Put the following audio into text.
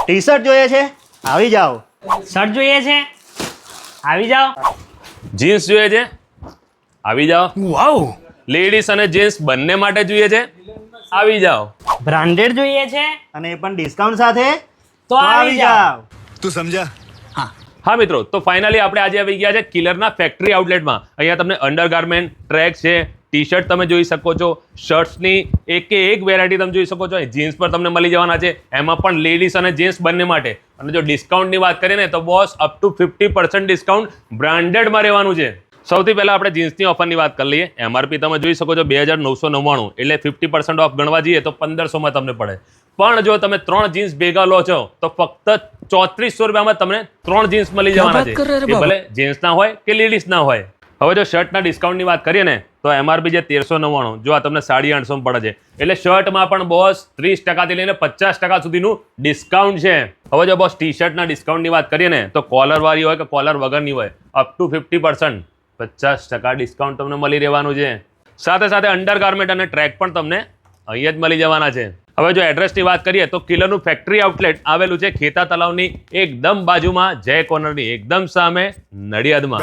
T shirt જોઈએ છે? આવી જાઓ. શર્ટ જોઈએ છે? આવી જાઓ. જીન્સ જોઈએ છે? આવી જાઓ. વાવ. લેડીઝ અને જેન્ટ્સ બંને માટે જોઈએ છે? આવી જાઓ. બ્રાન્ડેડ જોઈએ છે? અને એ પણ ડિસ્કાઉન્ટ સાથે? તો આવી જાઓ. તું સમજા? હા મિત્રો, તો ફાઇનલી આપણે આજે આવી ગયા છે કિલરના ફેક્ટરી આઉટલેટમાં. અહીંયા તમને અંડરગાર્મેન્ટ, ટ્રેક છે, ટી શર્ટ તમે જોઈ શકો છો, શર્ટ્સની એક વેરાયટી તમે જોઈ શકો છો. જીન્સ પર તમને મળી જવાના છે, એમાં પણ લેડીઝ અને જેન્ટ્સ બંને માટે. અને જો ડિસ્કાઉન્ટની વાત કરીએ ને તો બોસ અપ ટુ 50% ડિસ્કાઉન્ટ બ્રાન્ડેડમાં રહેવાનું છે. સૌથી પહેલા આપણે જીન્સની ઓફરની વાત કરી લઈએ. એમઆરપી તમે જોઈ શકો છો 2999, એટલે 50% ઓફ ગણવા જઈએ તો 1500માં તમને પડે. પણ જો તમે 3 જીન્સ ભેગા લો છો તો ફક્ત 3400 રૂપિયામાં તમને 3 જીન્સ મળી જવાના છે. એ ભલે જેન્ટ્સના હોય કે લેડીઝના હોય. હવે જો શર્ટના ડિસ્કાઉન્ટની વાત કરીએ ને તો એમઆરપી છે 1399, જો આ તમને 850 પડે છે. એટલે શર્ટમાં પણ બોસ 30% લઈને 50% સુધીનું ડિસ્કાઉન્ટ છે. હવે જો બોસ ટી શર્ટના ડિસ્કાઉન્ટની વાત કરીએ ને તો કોલર વાળી હોય કે કોલર વગરની હોય, અપ ટુ 50%, 50% ડિસ્કાઉન્ટ તમને મળી રહેવાનું છે. સાથે સાથે અંડરગાર્મેન્ટ અને ટ્રેક પણ તમને અહીંયા જ મળી જવાના છે. હવે જો એડ્રેસની વાત કરીએ તો કિલરનું ફેક્ટરી આઉટલેટ આવેલું છે ખેતા તલાવની એકદમ બાજુમાં, જય કોર્નરની એકદમ સામે, નડિયાદમાં.